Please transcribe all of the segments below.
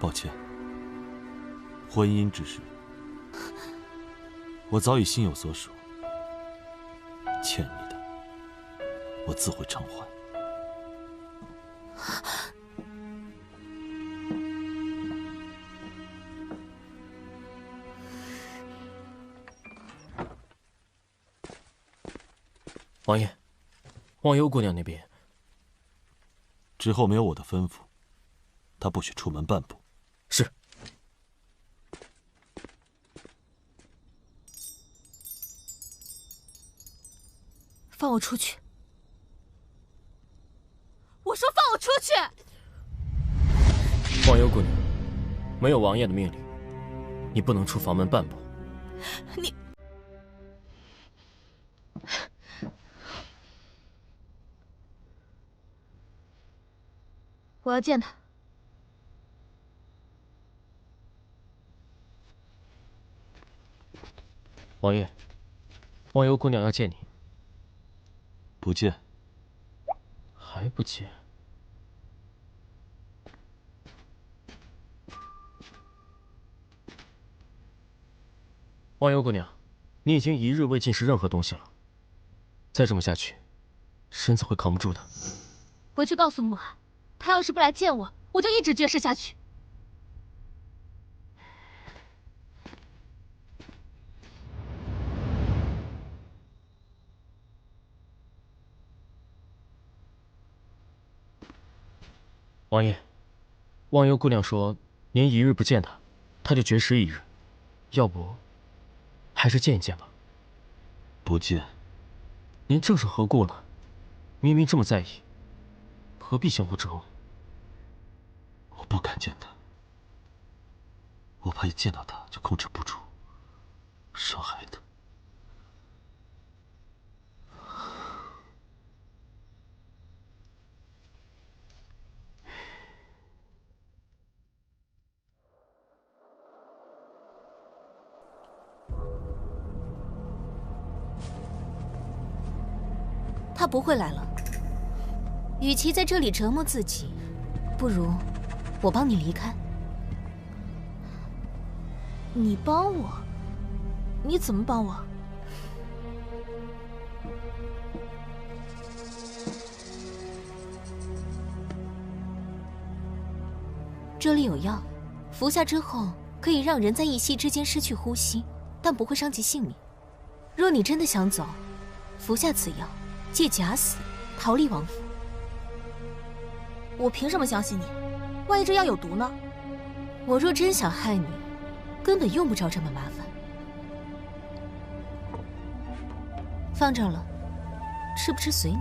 抱歉，婚姻之事，我早已心有所属。欠你的，我自会偿还。王爷，忘忧姑娘那边，之后没有我的吩咐，她不许出门半步。是。放我出去！我说放我出去！忘忧姑娘，没有王爷的命令，你不能出房门半步。你。我要见他。王爷，忘忧姑娘要见你。不见。还不见？忘忧姑娘，你已经1日未进食任何东西了，再这么下去，身子会扛不住的。回去告诉穆海，他要是不来见我，我就一直绝食下去。王爷，忘忧姑娘说，您1日不见她，她就绝食1日。要不，还是见一见吧。不见。您这是何故了？明明这么在意，何必相互折磨？我不敢见她，我怕一见到她就控制不住，伤害她。他不会来了。与其在这里折磨自己，不如我帮你离开。你帮我？你怎么帮我？这里有药，服下之后可以让人在一息之间失去呼吸，但不会伤及性命。若你真的想走，服下此药，借假死，逃离王府。我凭什么相信你？万一这药有毒呢？我若真想害你，根本用不着这么麻烦。放这儿了，吃不吃随你。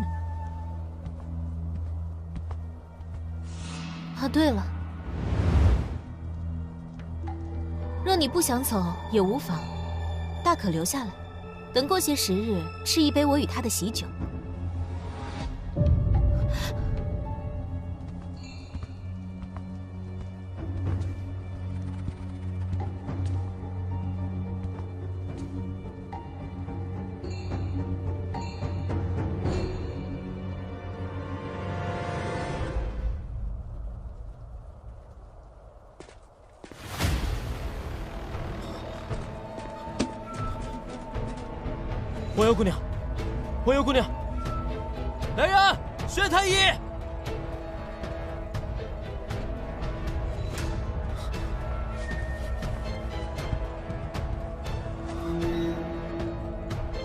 啊，对了，若你不想走也无妨，大可留下来，等过些时日，吃一杯我与他的喜酒。忘忧姑娘，忘忧姑娘，来人，宣太医！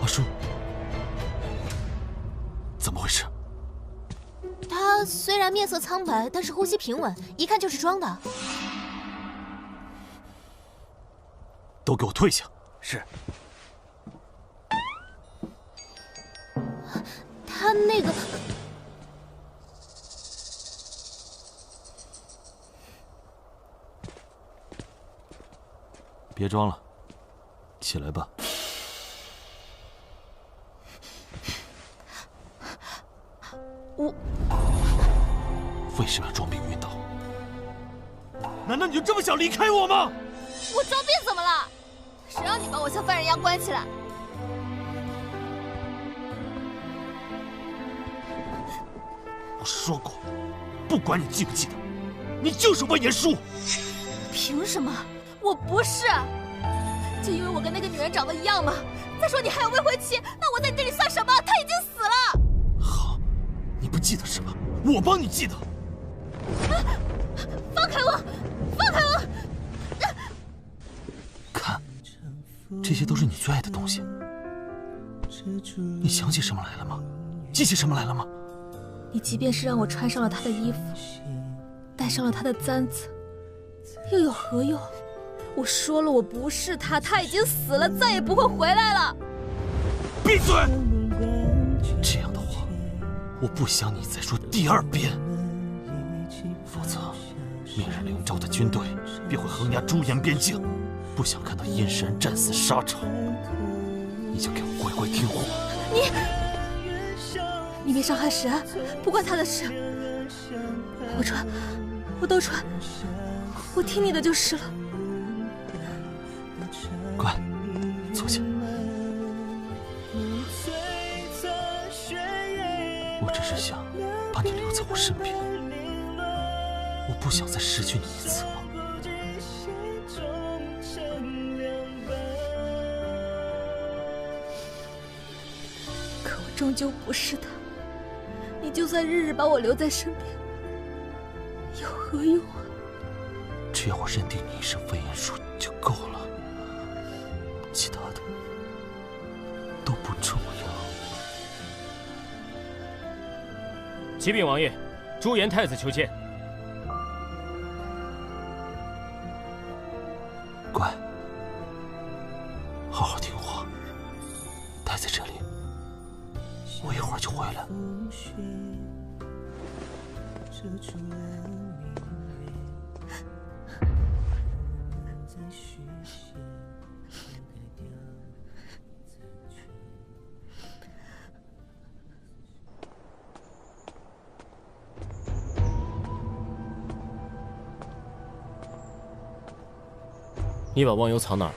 阿叔，怎么回事？他虽然面色苍白，但是呼吸平稳，一看就是装的。都给我退下！是。他那个，别装了，起来吧。我为什么要装病晕倒？难道你就这么想离开我吗？我装病怎么了？谁让你把我像犯人一样关起来？我说过，不管你记不记得，你就是温言舒。凭什么？我不是，就因为我跟那个女人长得一样吗？再说你还有未婚妻，那我在你这里算什么？她已经死了。好，你不记得是吧？我帮你记得。放开我！放开我！看，这些都是你最爱的东西。你想起什么来了吗？记起什么来了吗？你即便是让我穿上了他的衣服，戴上了他的簪子，又有何用？我说了，我不是他，他已经死了，再也不会回来了。闭嘴！这样的话，我不想你再说第二遍，否则明日灵州的军队便会横压朱颜边境。不想看到殷世人战死沙场，你就给我乖乖听话。你别伤害世安，不关他的事。我穿，我都穿，我听你的就是了。乖，坐下。我只是想把你留在我身边，我不想再失去你一次了。可我终究不是他，你就算日日把我留在身边，有何用啊？只要我认定你一身飞燕术就够了，其他的都不重要。启禀王爷，朱颜太子求见。乖，好好听话，待在这里，我一会儿就回来。你把忘忧藏哪儿了？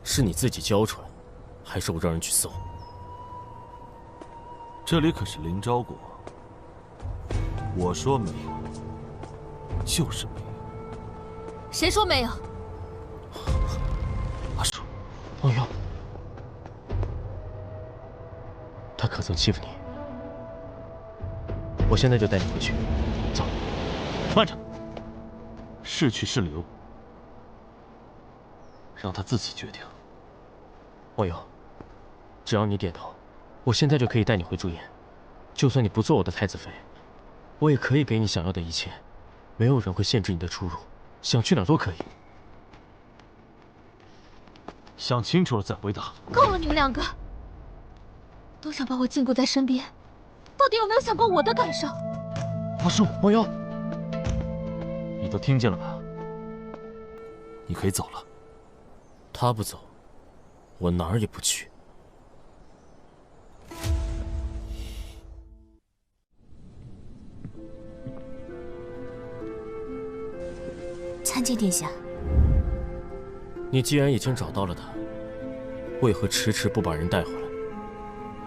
是你自己交出来，还是我让人去搜？这里可是灵昭国，我说没有，就是没有。谁说没有？阿叔，忘忧，他可曾欺负你？我现在就带你回去。走。慢着，是去是留，让他自己决定。忘忧，只要你点头，我现在就可以带你回朱颜。就算你不做我的太子妃，我也可以给你想要的一切，没有人会限制你的出入，想去哪儿都可以。想清楚了再回答。够了，你们两个都想把我禁锢在身边，到底有没有想过我的感受？阿叔，忘忧，你都听见了吧？你可以走了。他不走，我哪儿也不去。参见殿下。你既然已经找到了他，为何迟迟不把人带回来？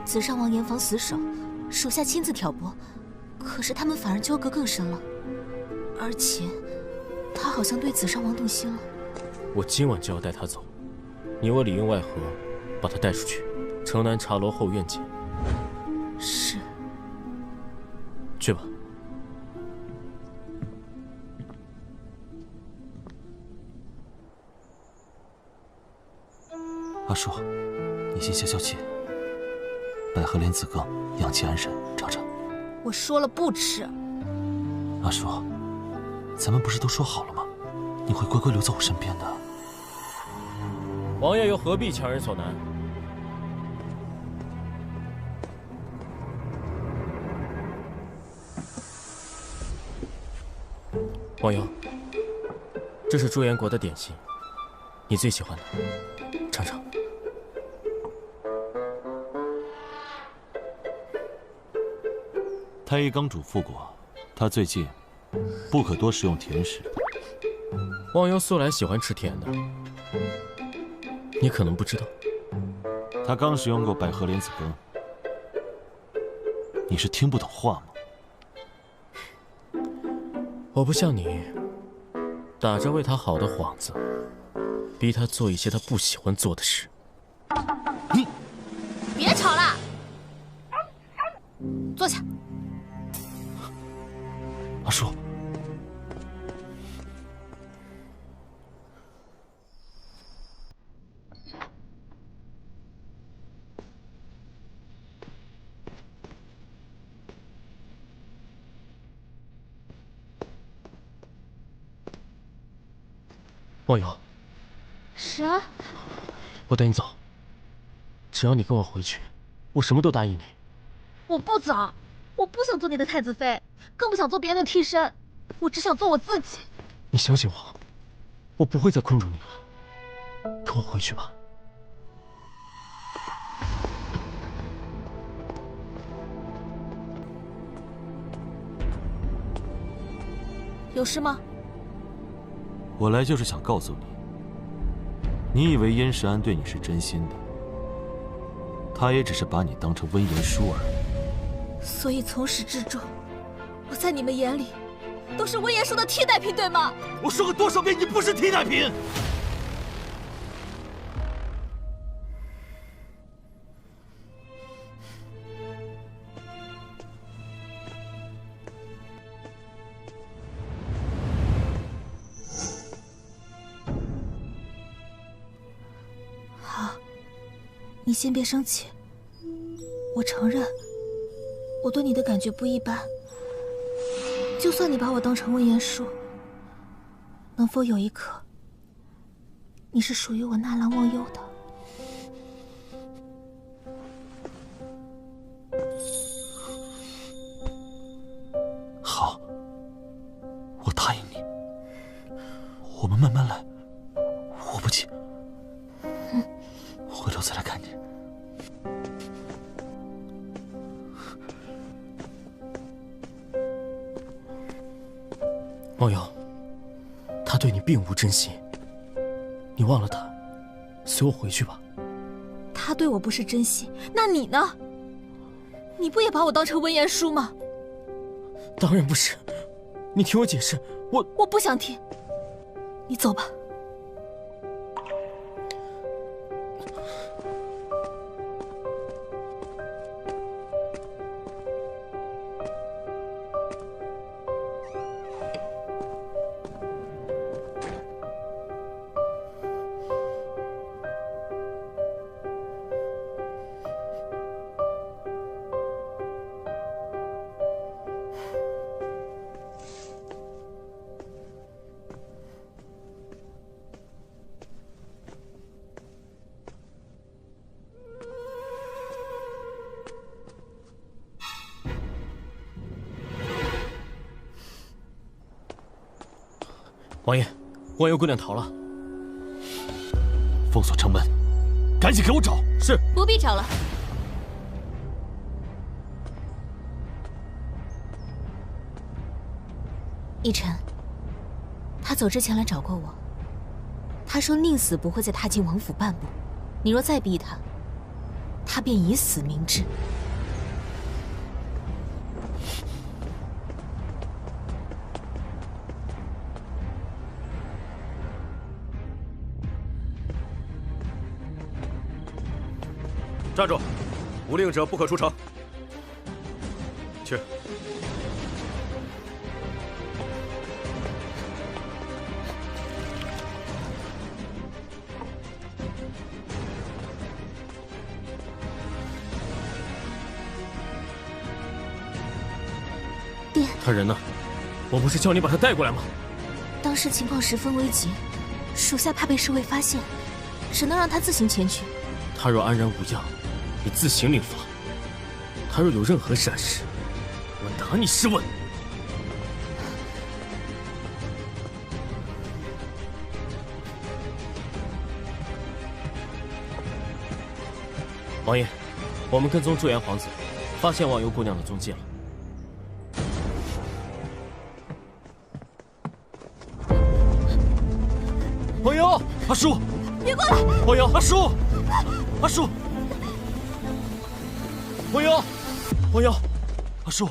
紫上王严防死守，属下亲自挑拨，可是他们反而纠葛更深了。而且，他好像对紫上王动心了。我今晚就要带他走，你我里应外合，把他带出去，城南茶楼后院见。是。去吧。阿叔，你先消消气。百合莲子羹养气安神，尝尝。我说了不吃。阿叔，咱们不是都说好了吗？你会乖乖留在我身边的。王爷又何必强人所难？王爷，这是朱颜国的点心，你最喜欢的，尝尝。太医刚嘱咐过，他最近不可多食用甜食。忘忧素来喜欢吃甜的，你可能不知道。他刚食用过百合莲子羹，你是听不懂话吗？我不像你，打着为他好的幌子，逼他做一些他不喜欢做的事。你别吵了，坐下。阿叔，忘忧，什？我带你走。只要你跟我回去，我什么都答应你。我不走，我不想做你的太子妃，更不想做别人的替身，我只想做我自己。你相信我，我不会再困住你了。跟我回去吧。有事吗？我来就是想告诉你，你以为燕世安对你是真心的，他也只是把你当成温言书而已。所以从始至终，我在你们眼里都是温言书的替代品，对吗？我说过多少遍，你不是替代品。你先别生气，我承认我对你的感觉不一般。就算你把我当成温言书，能否有一刻，你是属于我纳兰忘忧的？好，我答应你，我们慢慢来，我不急。回头再来看你。忘忧，他对你并无真心，你忘了他，随我回去吧。他对我不是真心，那你呢？你不也把我当成温言书吗？当然不是，你听我解释，我不想听，你走吧。王爷，忘忧姑娘逃了。封锁城门，赶紧给我找。是。不必找了。奕晨，他走之前来找过我，他说宁死不会再踏进王府半步。你若再逼他，他便以死明志。站住！无令者不可出城。去。爹，他人呢？我不是叫你把他带过来吗？当时情况十分危急，属下怕被侍卫发现，只能让他自行前去。他若安然无恙，你自行领罚；他若有任何闪失，我拿你试问。王爷，我们跟踪驻颜皇子，发现忘忧姑娘的踪迹了。忘忧，阿叔，别过来！忘忧，阿叔，阿叔，忘忧，忘忧，阿叔，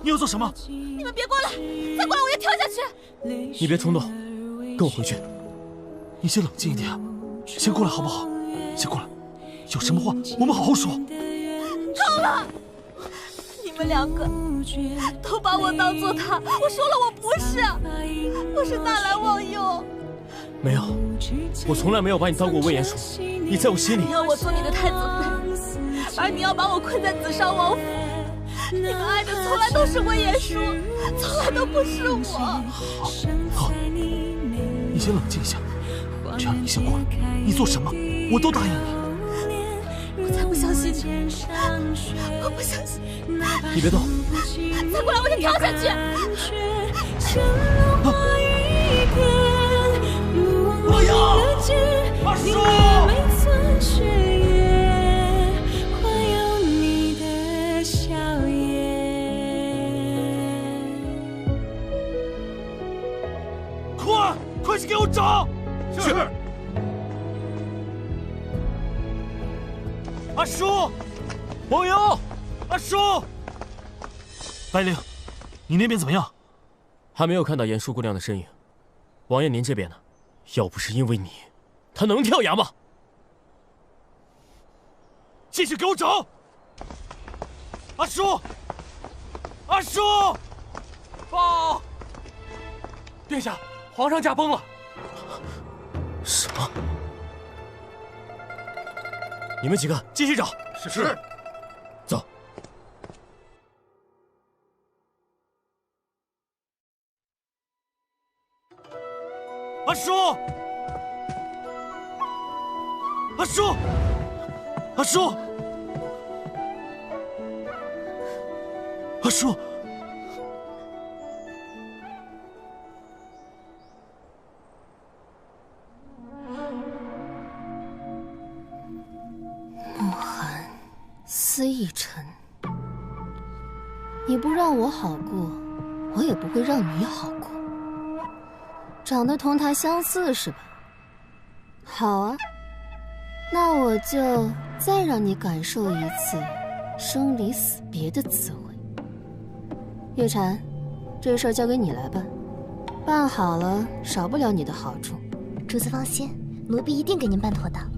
你要做什么？你们别过来！再过来我就跳下去！你别冲动，跟跟我回去。你先冷静一点，先过来好不好？先过来，有什么话我们好好说。够了！你们两个都把我当做他，我说了我不是，我是纳兰忘忧。没有，我从来没有把你当过魏延叔，你在我心里。你要我做你的太子妃，而你要把我困在紫上王府。你们爱的从来都是魏延叔，从来都不是我。好，你先冷静一下。只要你先过来，你做什么我都答应你。我才不相信你，我不相信。你别动，再过来我就跳下去。我要阿叔。快去给我找！是。阿叔，王瑶，阿叔，白灵，你那边怎么样？还没有看到严叔姑娘的身影。王爷您这边呢？要不是因为你，她能跳崖吗？继续给我找！阿叔，阿叔，报！殿下。皇上驾崩了！什么？你们几个继续找。是。走。阿叔！阿叔！阿叔！阿叔！司逸尘，你不让我好过，我也不会让你好过。长得同他相似是吧？好啊，那我就再让你感受一次生离死别的滋味。月禅，这事儿交给你来办，办好了少不了你的好处。主子放心，奴婢一定给您办妥当。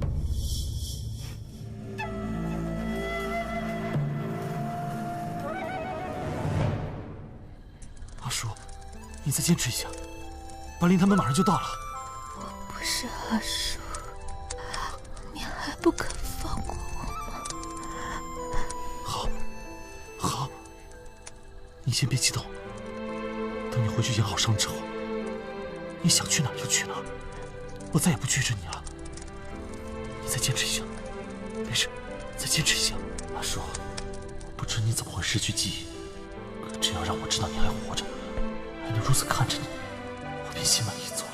阿叔，你再坚持一下，白灵他们马上就到了。我不是阿叔，你还不肯放过我吗？好，好，你先别激动，等你回去养好伤之后，你想去哪儿就去哪儿，我再也不拘着你了。你再坚持一下，没事，再坚持一下。阿叔，我不知你怎么会失去记忆，可只要让我知道你还活着，还能如此看着你，我便心满意足了。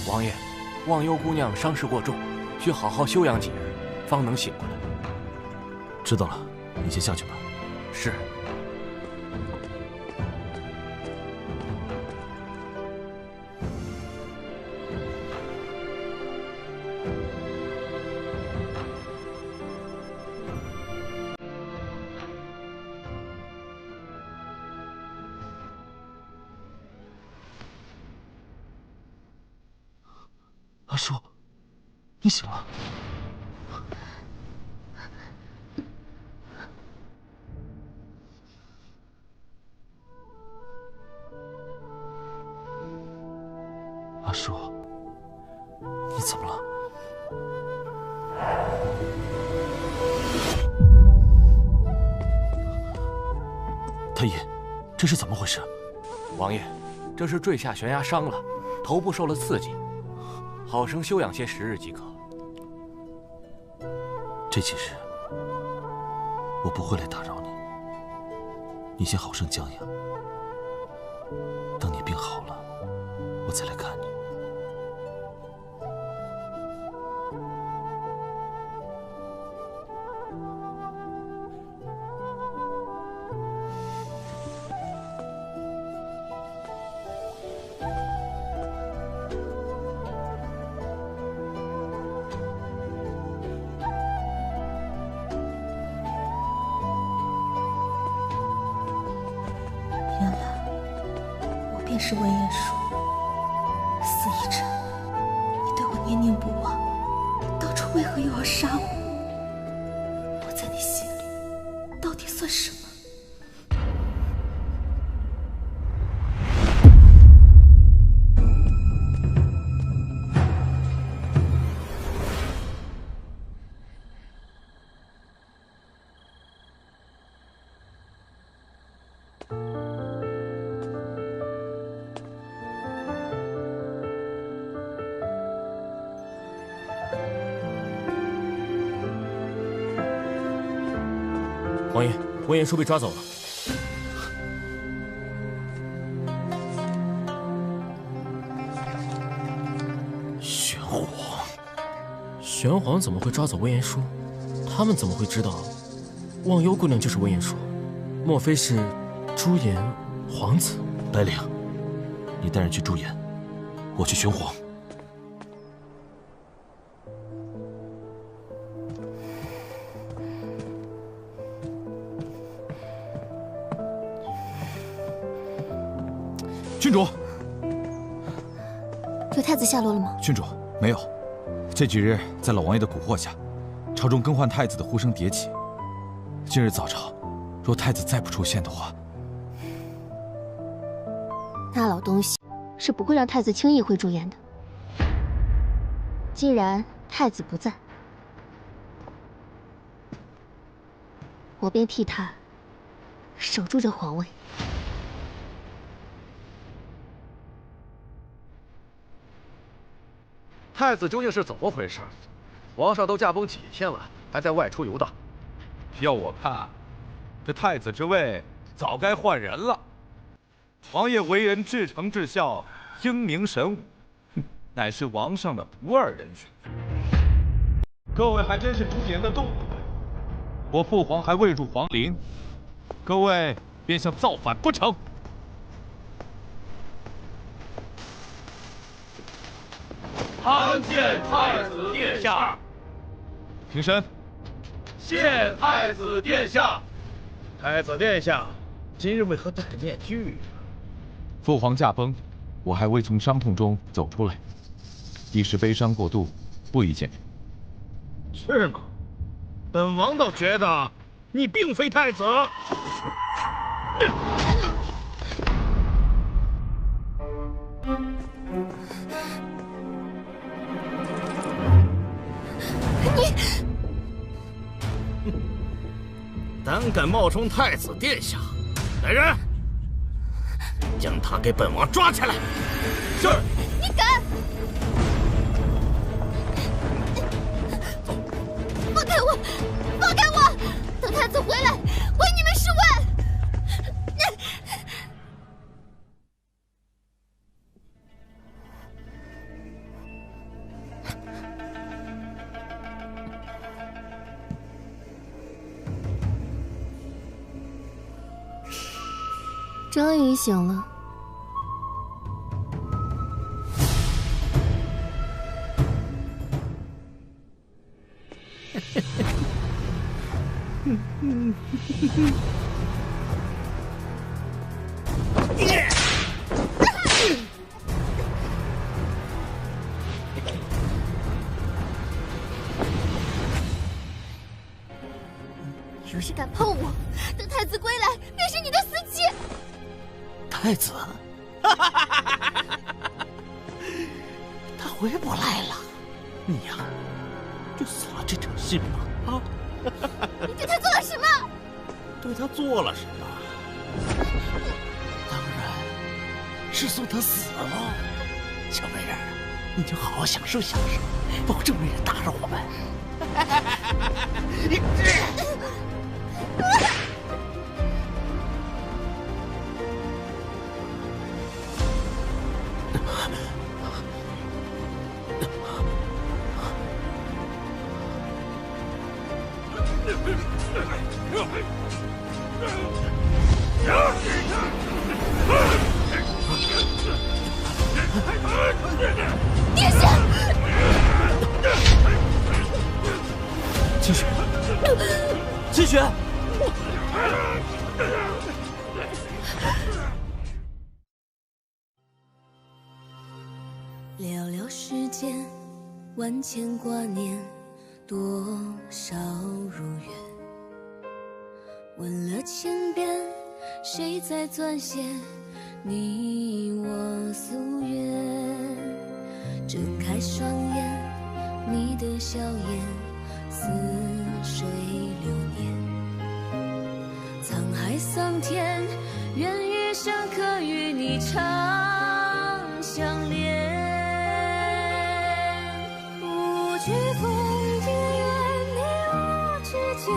王爷，忘忧姑娘伤势过重，需好好休养几日，方能醒过来。知道了，你先下去吧。是。阿叔，你醒了。阿叔，你怎么了？太医，这是怎么回事？王爷，这是坠下悬崖伤了，头部受了刺激，好生休养些时日即可。这几日我不会来打扰你，你先好生将养，等你病好了，我再来看你。是文言书。司一辰，你对我念念不忘，当初为何又要杀我？我在你心里到底算什么？王爷，文言书被抓走了。玄黄，玄黄怎么会抓走文言书？他们怎么会知道忘忧姑娘就是文言书？莫非是朱颜皇子？白灵，你带人去朱颜，我去玄黄。郡主，有太子下落了吗？郡主，没有。这几日在老王爷的蛊惑下，朝中更换太子的呼声迭起。今日早朝，若太子再不出现的话，那老东西是不会让太子轻易回朱颜的。既然太子不在，我便替他守住这皇位。太子究竟是怎么回事？皇上都驾崩几天了，还在外出游荡。要我看，这太子之位早该换人了。王爷为人至诚至孝，英明神武，乃是王上的不二人选。各位还真是朱颜的动物。我父皇还未入皇陵，各位便想造反不成？参见太子殿下。平身。谢太子殿下。太子殿下，今日为何戴着面具？父皇驾崩，我还未从伤痛中走出来，一时悲伤过度，不宜见面。是吗？本王倒觉得你并非太子。胆敢冒充太子殿下，来人，将他给本王抓起来！是。你敢！放开我！放开我！等太子回来，为你们试问！终于醒了。若是敢碰我，等太子归来，便是你的死期。太子，他回不来了，你呀，就死了这场心吧！啊！你对他做了什么？对他做了什么？当然是送他死了。小美人，你就好好享受享受，保证没人打扰我们。殿下，清雪，清雪。间，万千挂念，多少如愿。问了千遍，谁在撰写你我夙愿？睁开双眼，你的笑颜似水流年。沧海桑田，愿余生可与你长相恋。不惧风也愿你我之间。